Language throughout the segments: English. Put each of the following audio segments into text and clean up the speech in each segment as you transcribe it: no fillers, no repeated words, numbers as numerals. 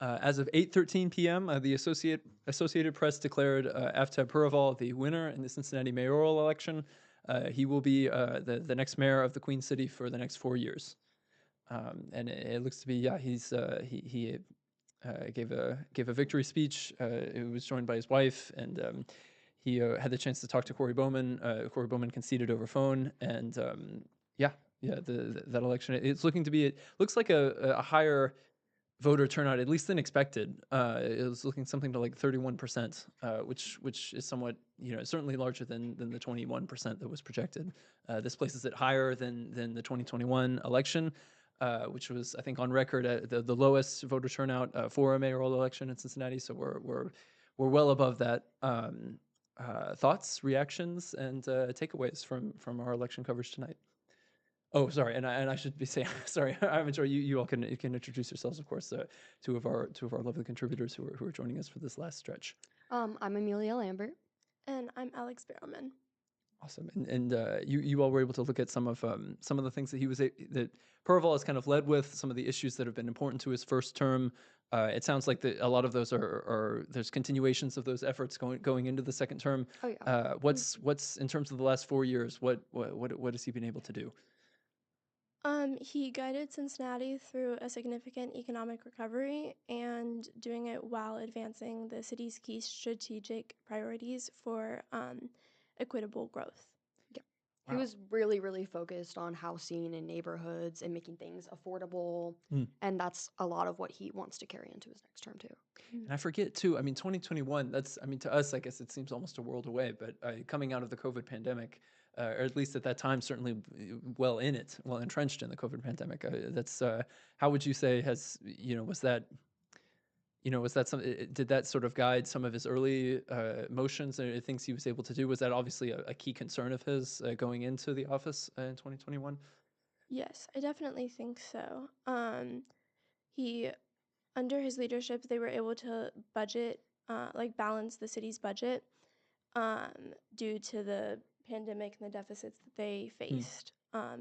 As of 8:13 p.m., the Associated Press declared Aftab Puraval the winner in the Cincinnati mayoral election. He will be the next mayor of the Queen City for the next 4 years. And it looks to be, yeah, he gave a victory speech. It was joined by his wife, and he had the chance to talk to Corey Bowman. Corey Bowman conceded over phone, and that election, it's looking to be, it looks like a higher voter turnout, at least than expected. It was looking something to like 31%, which is somewhat, certainly larger than the 21% that was projected. This places it higher than the 2021 election, which was, I think, on record at the lowest voter turnout for a mayoral election in Cincinnati. So we're well above that. Thoughts, reactions, and takeaways from our election coverage tonight. Oh, sorry, and I should be saying sorry. I'm sure you all can introduce yourselves, of course. Two of our lovely contributors who are joining us for this last stretch. I'm Amelia Lambert. And I'm Alex Barrowman. Awesome, and you all were able to look at some of the things that that Purval has kind of led with, some of the issues that have been important to his first term. It sounds like a lot of those are there's continuations of those efforts going into the second term. Oh yeah. What's in terms of the last 4 years? What has he been able to do? He guided Cincinnati through a significant economic recovery and doing it while advancing the city's key strategic priorities for equitable growth. Yeah. Wow. He was really, really focused on housing and neighborhoods and making things affordable. And that's a lot of what he wants to carry into his next term too. And I forget too, 2021, to us, I guess it seems almost a world away, but coming out of the COVID pandemic, or at least at that time, certainly well entrenched in the COVID pandemic. How would you say was that did that sort of guide some of his early motions and things he was able to do? Was that obviously a key concern of his going into the office in 2021? Yes, I definitely think so. He, under his leadership, they were able to balance the city's budget due to the pandemic and the deficits that they faced.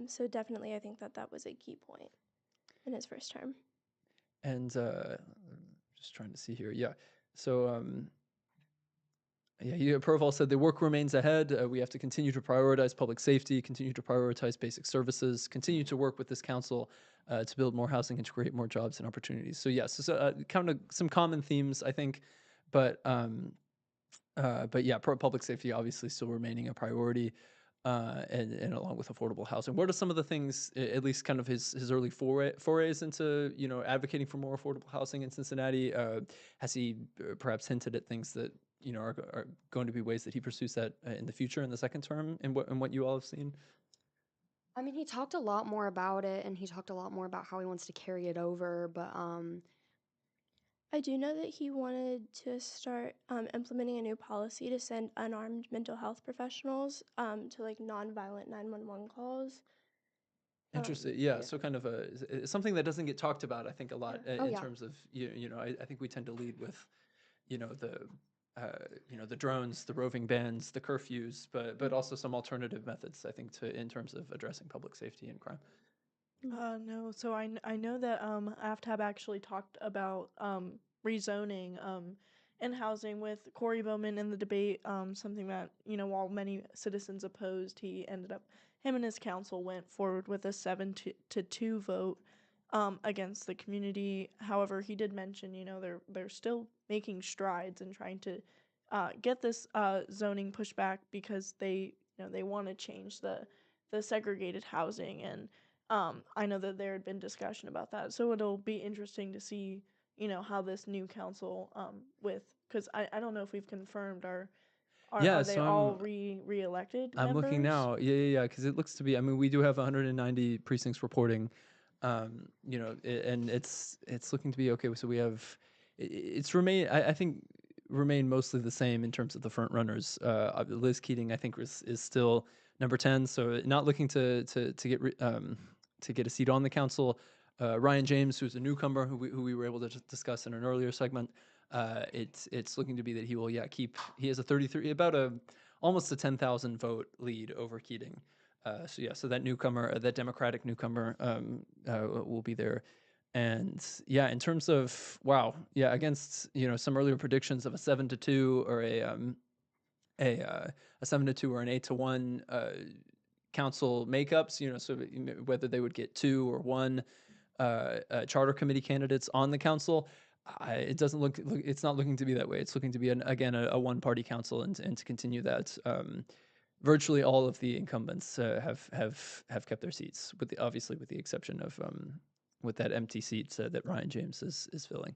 So definitely, I think that was a key point in his first term. And just trying to see here. Yeah. So, Purval said the work remains ahead. We have to continue to prioritize public safety, continue to prioritize basic services, continue to work with this council to build more housing and to create more jobs and opportunities. So, yes, kind of some common themes, I think. But yeah, public safety obviously still remaining a priority. And along with affordable housing, what are some of the things, at least kind of his early forays into advocating for more affordable housing in Cincinnati? Has he perhaps hinted at things that are going to be ways that he pursues that in the future in the second term, and what you all have seen? I mean, he talked a lot more about it, and he talked a lot more about how he wants to carry it over. But I do know that he wanted to start implementing a new policy to send unarmed mental health professionals to nonviolent 911 calls. Interesting. Yeah. So kind of something that doesn't get talked about, I think, a lot in terms of I think we tend to lead with the the drones, the roving bands, the curfews, but also some alternative methods, I think, in terms of addressing public safety and crime. No. So I know that Aftab actually talked about rezoning and housing with Corey Bowman in the debate. Something that while many citizens opposed, him and his council went forward with a 7-2 vote against the community. However, he did mention they're still making strides and trying to get this zoning pushed back because they want to change the segregated housing. And I know that there had been discussion about that, so it'll be interesting to see how this new council because I don't know if we've confirmed are they so all re-elected I'm members? looking now. Yeah, because it looks to be. I mean, we do have 190 precincts reporting. And it's looking to be okay. So we have it's remain. I think remain mostly the same in terms of the front runners. Liz Keating, I think, is still number 10. So not looking to get a seat on the council. Ryan James, who's a newcomer, who we were able to discuss in an earlier segment. It's looking to be that he will keep. He has a 33, almost a 10,000 vote lead over Keating. So that newcomer, that Democratic newcomer, will be there And yeah, in terms of against some earlier predictions of a 7-2 or a 7-2 or an 8-1 council makeups, so whether they would get 2 or 1 charter committee candidates on the council. It doesn't look, it's not looking to be that way. It's looking to be again a one-party council, and to continue that. Virtually all of the incumbents have kept their seats, obviously with the exception of with that empty seat that Ryan James is filling.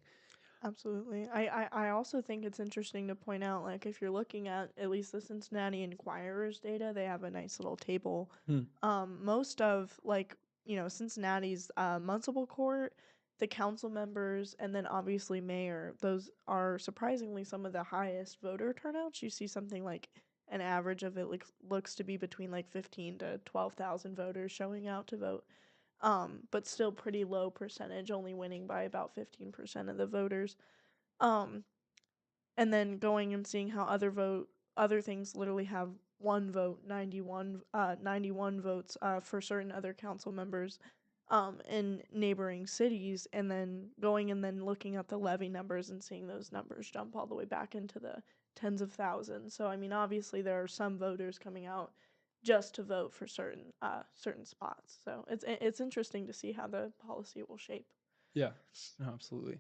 Absolutely. I also think it's interesting to point out, like, if you're looking at least the Cincinnati Enquirer's data, they have a nice little table. Most of, like, Cincinnati's municipal court, the council members, and then obviously mayor, those are surprisingly some of the highest voter turnouts. You see something like an average of it looks to be between like 15 to 12,000 voters showing out to vote. But still pretty low percentage, only winning by about 15% of the voters. And then going and seeing how other things literally have one vote, 91 votes for certain other council members in neighboring cities, and then going and then looking at the levy numbers and seeing those numbers jump all the way back into the tens of thousands. So I mean, obviously there are some voters coming out just to vote for certain spots. So it's interesting to see how the policy will shape. Yeah, no, absolutely.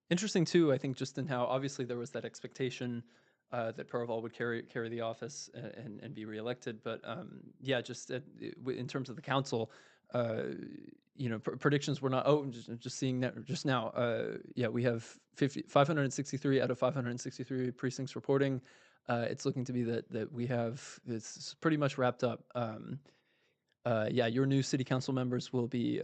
Interesting too, I think, just in how obviously there was that expectation that Paraval would carry the office and be reelected, but just in terms of the council, predictions were not. Oh, just seeing that just now. We have 563 out of 563 precincts reporting. It's looking to be that we have it's pretty much wrapped up. Your new city council members will be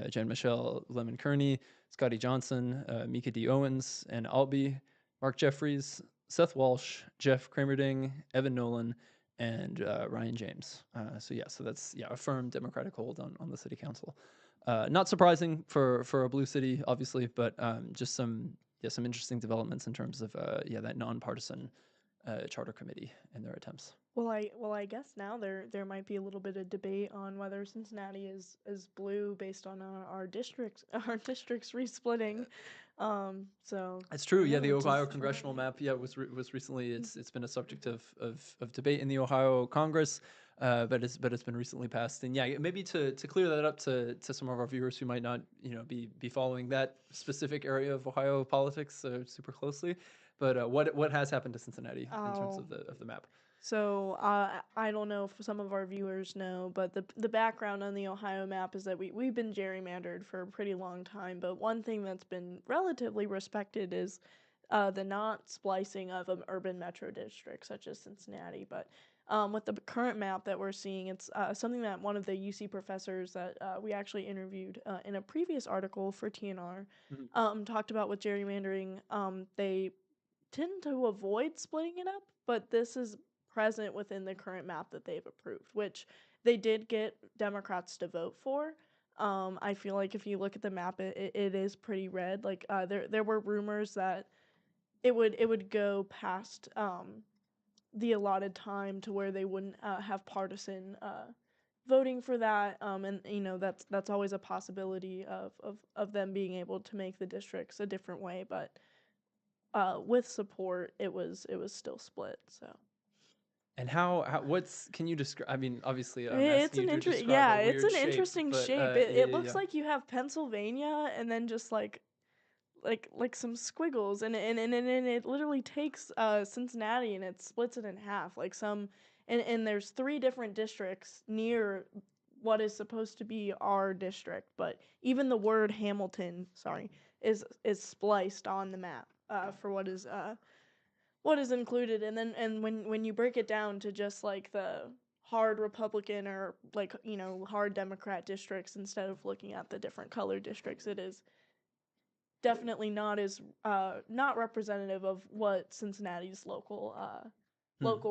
Jan-Michelle Lemon-Kearney, Scotty Johnson, Mika D. Owens, and Albee, Mark Jeffries, Seth Walsh, Jeff Kramerding, Evan Nolan, and Ryan James. So that's a firm Democratic hold on the city council. Not surprising for a blue city, obviously, but just some interesting developments in terms of that nonpartisan charter committee and their attempts. Well, I guess now there might be a little bit of debate on whether Cincinnati is blue based on our districts resplitting. So it's true. Yeah, yeah, the which Ohio is congressional map. Yeah, was recently. It's been a subject of debate in the Ohio Congress, but it's been recently passed. And yeah, maybe to clear that up to some of our viewers who might not be following that specific area of Ohio politics super closely. But what has happened to Cincinnati in terms of the map? So I don't know if some of our viewers know, but the background on the Ohio map is that we've been gerrymandered for a pretty long time. But one thing that's been relatively respected is the not splicing of an urban metro district such as Cincinnati. But with the current map that we're seeing, it's something that one of the UC professors that we actually interviewed in a previous article for TNR talked about with gerrymandering. They tend to avoid splitting it up, but this is present within the current map that they've approved, which they did get Democrats to vote for. I feel like if you look at the map, it is pretty red. Like there were rumors that it would go past the allotted time to where they wouldn't have partisan voting for that. And that's always a possibility of them being able to make the districts a different way, but with support, it was still split. So. And can you describe? I mean, obviously, I'm It's asking an you to describe a it's weird an shape, interesting but shape. It looks like you have Pennsylvania and then just like some squiggles, and it literally takes Cincinnati and it splits it in half. Like and there's 3 different districts near what is supposed to be our district, but even the word Hamilton, is spliced on the map for what is included. And then when you break it down to just like the hard Republican or like hard Democrat districts, instead of looking at the different color districts, it is definitely not as not representative of what Cincinnati's local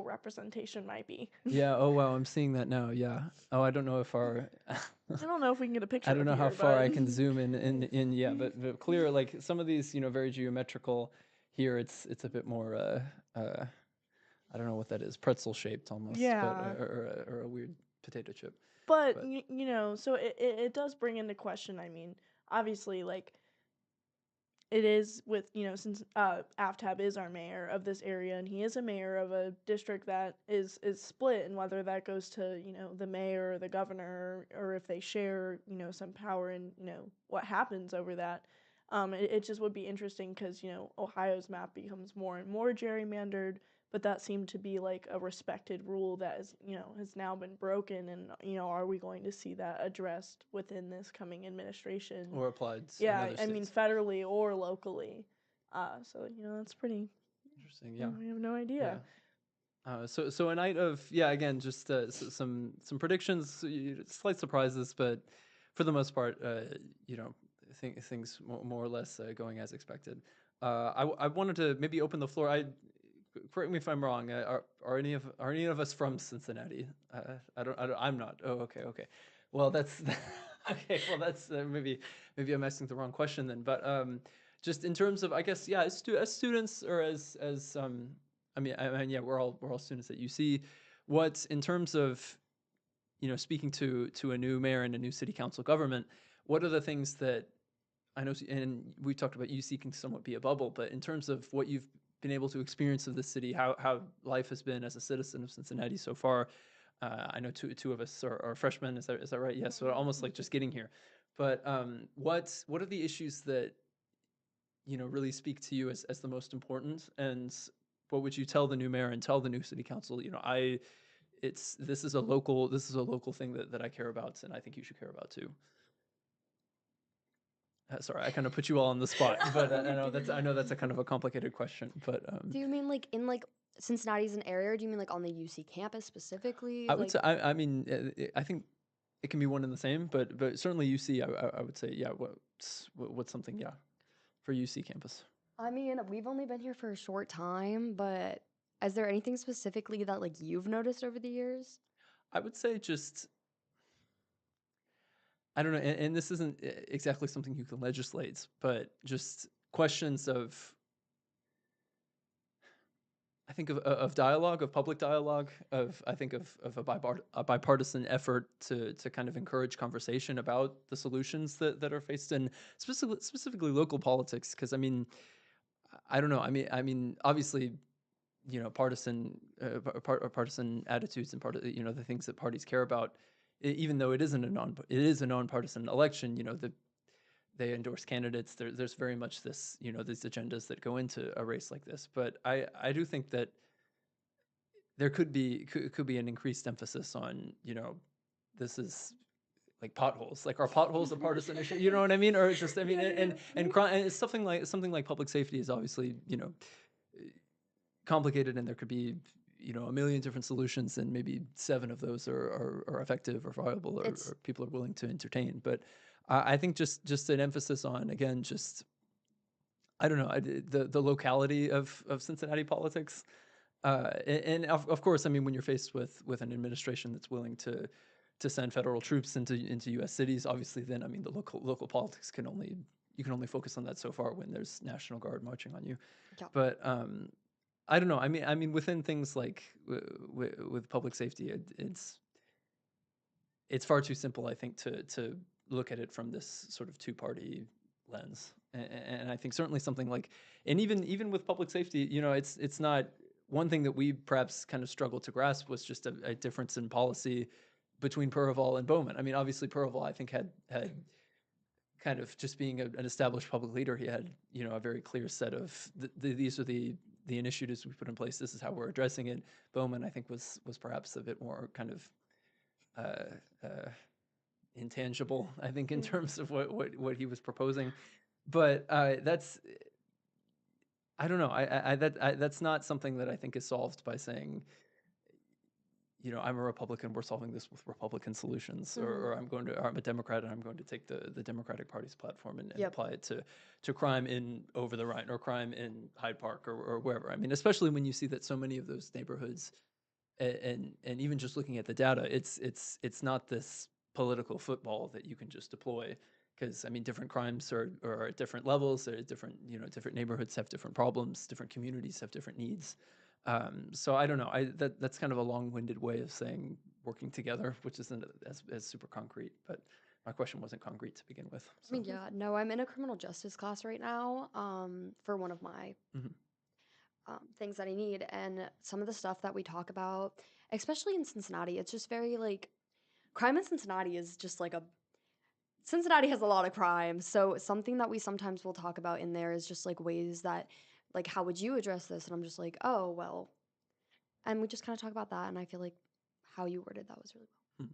representation might be. Yeah. Oh wow, I'm seeing that now. Yeah. Oh, I don't know if our I don't know if we can get a picture I don't of know how here, far I but can zoom in. Yeah, but clear, like some of these very geometrical. Here it's a bit more I don't know what that is, pretzel shaped almost, but yeah. or a weird potato chip. But But so it does bring into question. I mean, obviously, like, it is with, since Aftab is our mayor of this area, and he is a mayor of a district that is split, and whether that goes to, the mayor or the governor, or if they share, some power in, what happens over that. It just would be interesting because, Ohio's map becomes more and more gerrymandered, but that seemed to be like a respected rule that is, has now been broken. And, are we going to see that addressed within this coming administration? Or applied in Yeah, other I mean, states. federally or locally. So, that's pretty, Interesting. Yeah. we have no Yeah. idea. So a night of, yeah, again, just some predictions, slight surprises, but for the most part, things more or less going as expected. I wanted to maybe open the floor. Correct me if I'm wrong. Are any of us from Cincinnati? I'm not. Oh, okay. Well, that's okay. Well, that's maybe I'm asking the wrong question then. But just in terms of, I guess, yeah, as students or as yeah, we're all students at UC. What, in terms of, speaking to a new mayor and a new city council government, what are the things that I know, and we talked about UC can somewhat be a bubble, but in terms of what you've been able to experience of the city, how life has been as a citizen of Cincinnati so far. I know two of us are freshmen. Is that right? Yes. So almost like just getting here. But what are the issues that really speak to you as the most important, and what would you tell the new mayor and tell the new city council? This is a local thing that I care about, and I think you should care about too. Sorry, I kind of put you all on the spot, but I know that's a kind of a complicated question. But Do you mean like in like Cincinnati's an area, or do you mean like on the UC campus specifically? I would Like, say I mean I think it can be one and the same, but certainly UC I would say, yeah. What's something, yeah, for UC campus? I mean, we've only been here for a short time, but is there anything specifically that like you've noticed over the years? I would say just, I don't know, and this isn't exactly something you can legislate, but just questions of, I think of dialogue, of public dialogue, I think of a bipartisan effort to kind of encourage conversation about the solutions that are faced in specifically local politics. Because I mean, I don't know. I mean, obviously, partisan partisan attitudes and the things that parties care about. Even though it is a nonpartisan election, they endorse candidates. There's very much this, these agendas that go into a race like this. But I do think that there could be an increased emphasis on, this is like potholes. Like, are potholes a partisan issue? You know what I mean? Or it's just, I mean, and crime, and it's something like public safety is obviously, complicated, and there could be, a million different solutions, and maybe 7 of those are effective or viable, or It's people are willing to entertain. But I think just an emphasis on, again, just, I don't know, the locality of Cincinnati politics. And of course, I mean, when you're faced with an administration that's willing to send federal troops into U.S. cities, obviously, then, I mean, the local politics you can only focus on that so far when there's National Guard marching on you. yeah. But I don't know. I mean, within things like with public safety, it's far too simple, I think, to look at it from this sort of two-party lens. And I think certainly something like, and even with public safety, it's not one thing that we perhaps kind of struggled to grasp was just a difference in policy between Purval and Bowman. I mean, obviously Purval, I think, had kind of, just being an established public leader, he had, a very clear set of these are the initiatives we put in place. This is how we're addressing it. Bowman, I think, was perhaps a bit more kind of intangible, I think, in terms of what he was proposing. But that's, I don't know. That's not something that I think is solved by saying, I'm a Republican, we're solving this with Republican solutions, or I'm a Democrat and I'm going to take the Democratic Party's platform and Yep. apply it to crime in Over the Rhine, or crime in Hyde Park, or wherever. I mean, especially when you see that so many of those neighborhoods, and even just looking at the data, it's not this political football that you can just deploy, because I mean, different crimes are at different levels. They're different, different neighborhoods have different problems, different communities have different needs. So I don't know. That's kind of a long-winded way of saying working together, which isn't as super concrete. But my question wasn't concrete to begin with. I mean, So. yeah, no, I'm in a criminal justice class right now, for one of my Mhm. things that I need. And some of the stuff that we talk about, especially in Cincinnati, it's just very like crime in Cincinnati is just like a Cincinnati has a lot of crime. So something that we sometimes will talk about in there is just like ways that, like, how would you address this? And I'm just like, oh, well. And we just kind of talk about that. And I feel like how you worded that was really well.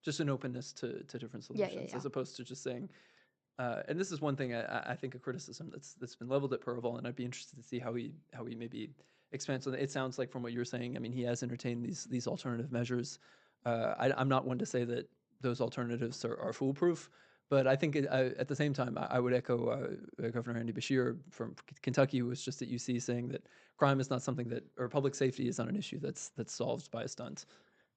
Just an openness to different Yeah, solutions, yeah, as opposed to just saying, and this is one thing I think a criticism that's been leveled at Perval, and I'd be interested to see how he maybe expands on it. It sounds like from what you're saying, I mean, he has entertained these alternative measures. I'm not one to say that those alternatives are foolproof, but I think at the same time, I would echo Governor Andy Beshear from Kentucky, who was just at UC, saying that crime is not something that, or public safety is not an issue that's solved by a stunt.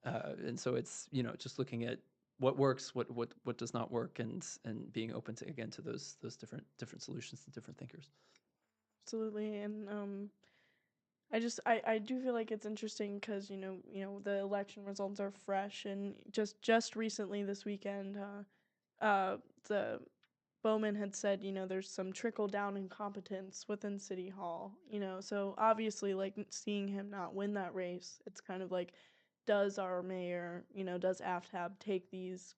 And so it's, just looking at what works, what does not work, and being open to, again, to those different solutions to different thinkers. Absolutely. And I do feel like it's interesting because the election results are fresh, and just recently this weekend, the Bowman had said, there's some trickle down incompetence within City Hall, so obviously, like, seeing him not win that race, it's kind of like, does our mayor, does AFTAB take these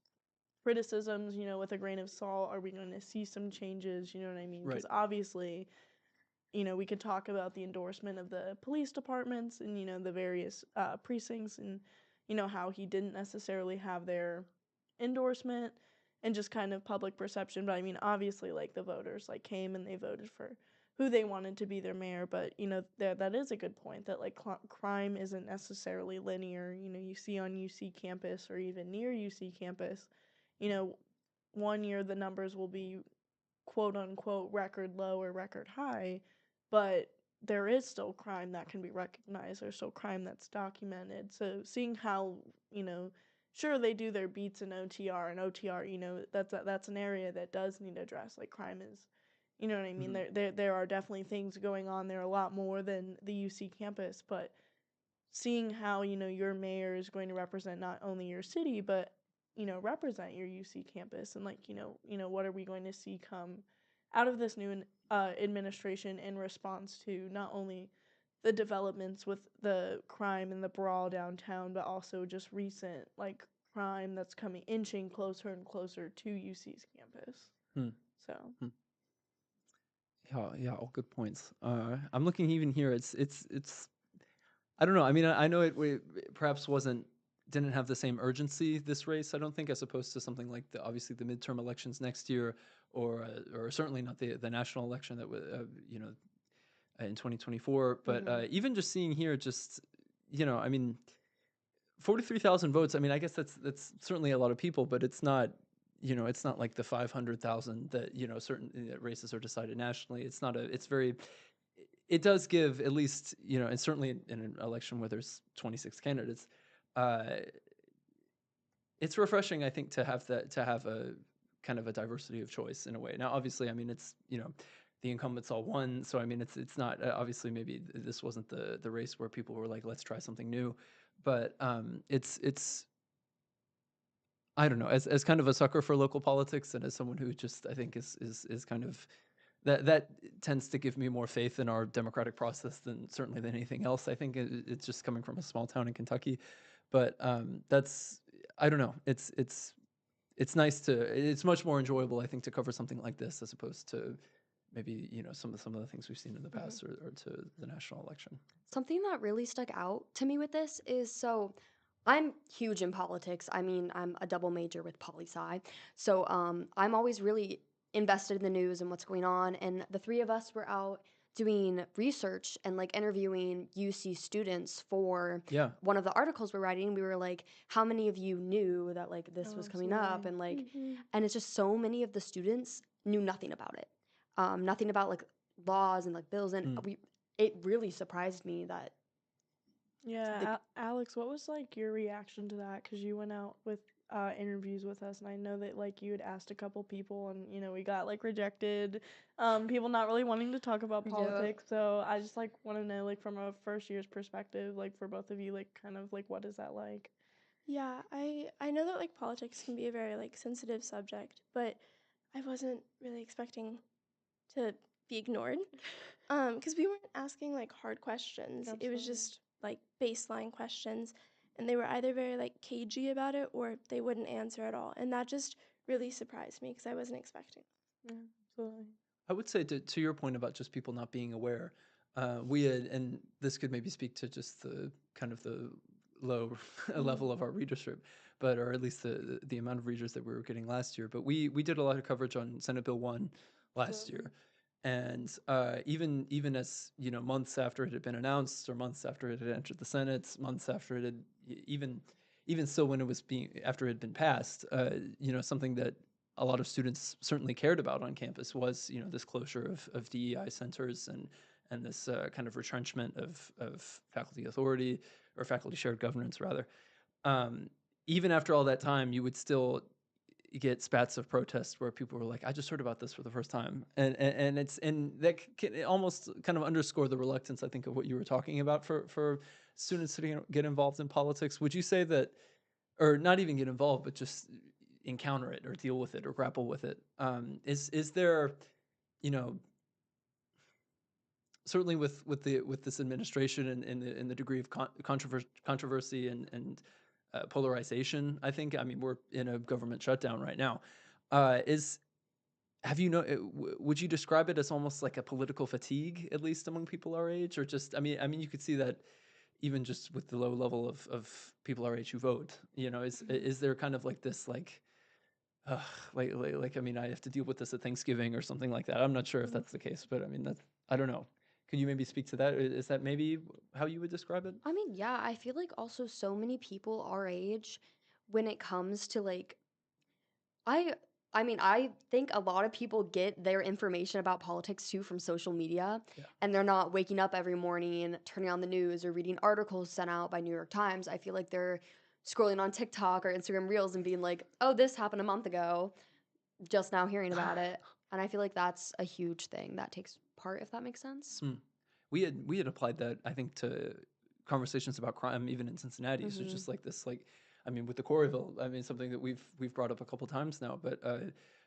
criticisms, with a grain of salt? Are we going to see some changes? You know what I mean? Right. Because obviously, we could talk about the endorsement of the police departments and, the various precincts, and, how he didn't necessarily have their endorsement and just kind of public perception. But I mean, obviously, like, the voters, like, came and they voted for who they wanted to be their mayor. But, that is a good point that, like, crime isn't necessarily linear. You see on UC campus or even near UC campus, one year the numbers will be quote unquote record low or record high, but there is still crime that can be recognized. There's still crime that's documented. So seeing how, sure, they do their beats in OTR, and OTR, that's an area that does need address. Like, crime is, you know what I mean? There are definitely things going on there, a lot more than the UC campus, but seeing how, your mayor is going to represent not only your city, but, represent your UC campus, and, like, what are we going to see come out of this new administration in response to not only the developments with the crime and the brawl downtown, but also just recent, like, crime that's coming inching closer and closer to UC's campus. Hmm. So Yeah, all good points. I'm looking even here. It's I don't know. I mean, I know it perhaps didn't have the same urgency, this race, I don't think, as opposed to something like obviously the midterm elections next year, or certainly not the national election that in 2024. But even just seeing here, just I mean, 43,000 votes. I mean, I guess that's certainly a lot of people, but it's not. It's not like the 500,000 that certain races are decided nationally. It's not a. It's very. It does give, at least, and certainly in an election where there's 26 candidates, uh, it's refreshing, I think, to have a kind of a diversity of choice in a way. Now, obviously, I mean, it's the incumbents all won, so I mean, it's not obviously, maybe this wasn't the race where people were like, let's try something new, but it's I don't know, as kind of a sucker for local politics, and as someone who just, I think, is kind of that tends to give me more faith in our democratic process certainly than anything else. I think it's just coming from a small town in Kentucky, but that's, I don't know. It's nice it's much more enjoyable, I think, to cover something like this as opposed to maybe some of the things we've seen in the past, or to the national election. Something that really stuck out to me with this is, so I'm huge in politics. I mean, I'm a double major with poli sci. So I'm always really invested in the news and what's going on. And the three of us were out doing research and like interviewing UC students for Yeah. one of the articles we're writing. We were like, how many of you knew that like this was coming up? And like, and it's just so many of the students knew nothing about it. Nothing about like laws and like bills. And it really surprised me that. yeah, Alex, what was, like, your reaction to that? Because you went out with interviews with us, and I know that, like, you had asked a couple people, and we got, like, rejected. People not really wanting to talk about Yeah. politics. So I just, like, want to know, like, from a first year's perspective, like, for both of you, like, kind of like, what is that like? Yeah, I know that like politics can be a very like sensitive subject, but I wasn't really expecting to be ignored. Because we weren't asking like hard questions. It was Absolutely. just like baseline questions, and they were either very like cagey about it or they wouldn't answer at all. And that just really surprised me because I wasn't expecting. Yeah, absolutely. I would say to your point about just people not being aware, we had, and this could maybe speak to just the kind of the low level of our readership, but or at least the amount of readers that we were getting last year. But we did a lot of coverage on Senate Bill 1 last Absolutely. year, and even as months after it had been announced, or months after it had entered the Senate, months after it had even still when it was being after it had been passed, something that a lot of students certainly cared about on campus was this closure of DEI centers and this kind of retrenchment of faculty authority or faculty shared governance rather. Um, Even after all that time, you would still get spats of protest where people were like, "I just heard about this for the first time," and that can almost kind of underscore the reluctance, I think, of what you were talking about for students to get involved in politics. Would you say that, or not even get involved, but just encounter it or deal with it or grapple with it? Is there, you know, certainly with this administration and the degree of controversy and polarization? I think. I mean, we're in a government shutdown right now. Is Have you know? Would you describe it as almost like a political fatigue, at least among people our age, or just? I mean, you could see that even just with the low level of people our age who vote. Mhm. Is there kind of like this ugh, I mean, I have to deal with this at Thanksgiving or something like that. I'm not sure if Mhm. that's the case, but I mean, I don't know. Could you maybe speak to that? Is that maybe how you would describe it? I mean, yeah, I feel like also so many people our age, when it comes to like I I mean, I think a lot of people get their information about politics too from social media, Yeah. and they're not waking up every morning, turning on the news or reading articles sent out by New York Times. I feel like they're scrolling on TikTok or Instagram Reels and being like, "Oh, this happened a month ago," just now hearing about it. And I feel like that's a huge thing that takes part, if that makes sense. Hmm. We had applied that, I think, to conversations about crime even in Cincinnati. So Mhm. just like this, like, I mean, with the Coreyville, I mean, something that we've brought up a couple times now, but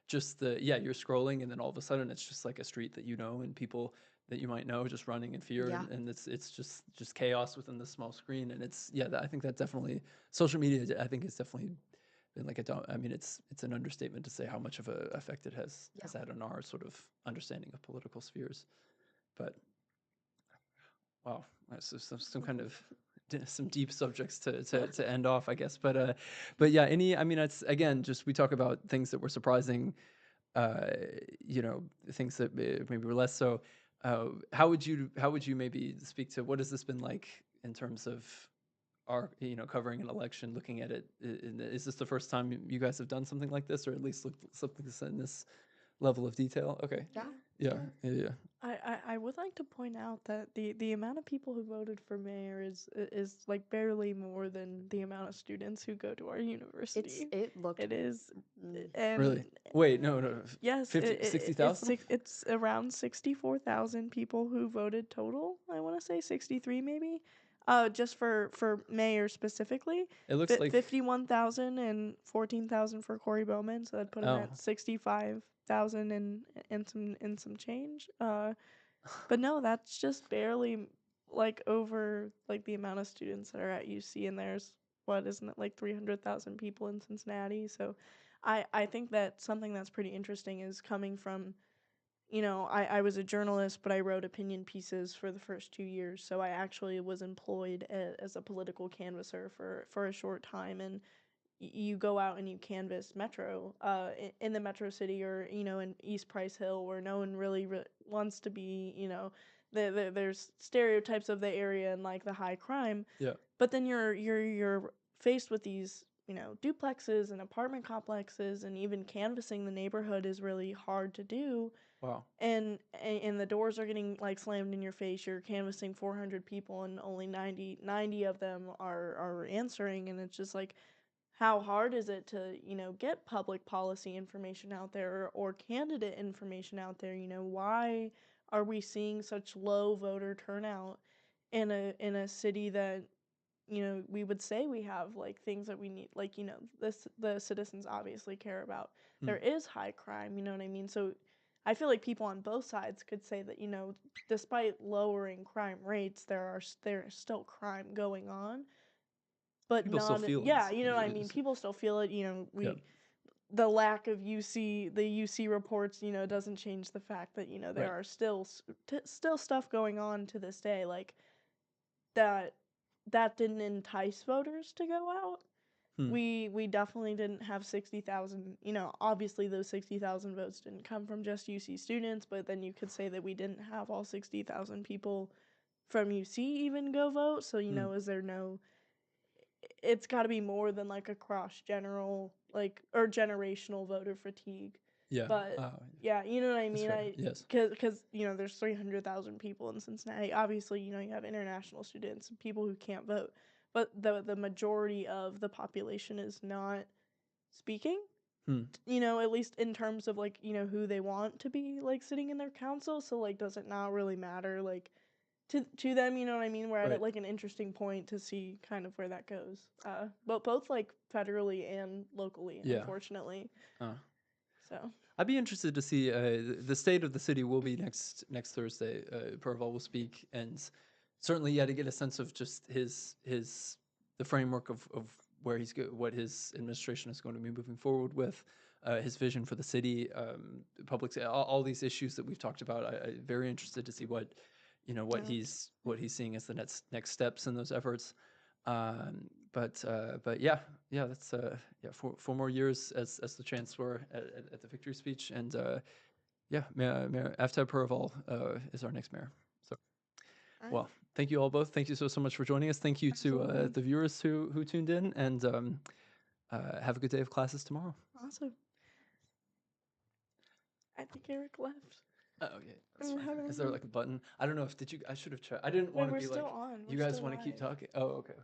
just you're scrolling and then all of a sudden it's just like a street that and people that you might know just running in fear, Yeah. and it's just chaos within this small screen. And it's I think that definitely social media, I think, has definitely been like I mean, it's an understatement to say how much of a effect it Yeah. has had on our sort of understanding of political spheres. But wow, that's some kind of some deep subjects to end off, I guess. But yeah, I mean, it's again just we talk about things that were surprising, uh, things that maybe were less so. How would you maybe speak to what has this been like in terms of our covering an election, looking at it? Is this the first time you guys have done something like this, or at least looked something in this level of detail? Okay, Yeah. Yeah. yeah, Yeah. yeah, yeah. I would like to point out that the amount of people who voted for mayor is like barely more than the amount of students who go to our university. It looked It is, mm, and Really? Wait, no, no, yes, 50, 60,000? it's around 64,000 people who voted total. I want to say 63 maybe. Just for mayor specifically, It looks like 51,000 and 14,000 for Corey Bowman, so that'd put him oh. at 65,000 and some change. But no, that's just barely like over like the amount of students that are at UC, and there's what isn't it like 300,000 people in Cincinnati. So I think that something that's pretty interesting is coming from, I was a journalist, but I wrote opinion pieces for the first 2 years. So I actually was employed as a political canvasser for a short time. And you go out and you canvass metro in the metro city, or in East Price Hill, where no one really wants to be. There's stereotypes of the area and like the high crime, Yeah. but then you're faced with these duplexes and apartment complexes, and even canvassing the neighborhood is really hard to do. Wow. And the doors are getting like slammed in your face. You're canvassing 400 people and only 90 of them are answering, and it's just like, how hard is it to get public policy information out there, or candidate information out there? Why are we seeing such low voter turnout in a city that we would say we have like things that we need, like the citizens obviously care about. There is high crime, you know what I mean? So I feel like people on both sides could say that despite lowering crime rates, there's still crime going on, but People still not feel yeah, you know what I it mean? is. People still feel it. Yeah. The lack of the UC reports, doesn't change the fact that there Right. are still stuff going on to this day, like that didn't entice voters to go out. Hmm. We definitely didn't have 60,000. Obviously those 60,000 votes didn't come from just UC students, but then you could say that we didn't have all 60,000 people from UC even go vote. So is there no? It's got to be more than like a cross general or generational voter fatigue. Yeah. But yeah, you know what I That's mean. fair. Yes. Because there's 300,000 people in Cincinnati. Obviously, you have international students and people who can't vote, but the majority of the population is not speaking. Hmm. At least in terms of like who they want to be like sitting in their council. So like, does it not really matter like to them? You know what I mean? We're at like an interesting point to see kind of where that goes. But both like federally and locally, unfortunately. So I'd be interested to see the state of the city will be next Thursday. Perval will speak, and certainly, to get a sense of just the framework of where what his administration is going to be moving forward with, his vision for the city, all these issues that we've talked about. I'm very interested to see what what he's seeing as the next steps in those efforts. But yeah, that's 4 more years as the chancellor at the victory speech, and Mayor Aftab Perval is our next mayor. So, well, thank you all both. Thank you so much for joining us. Thank you to the viewers who tuned in, and have a good day of classes tomorrow. awesome. I think Eric left. Oh, okay. That's fine. Is there like a button? I don't know if I should have tried. I didn't Wait, want to we're be still like, on. you We're guys still want to keep live. talking? Oh, okay.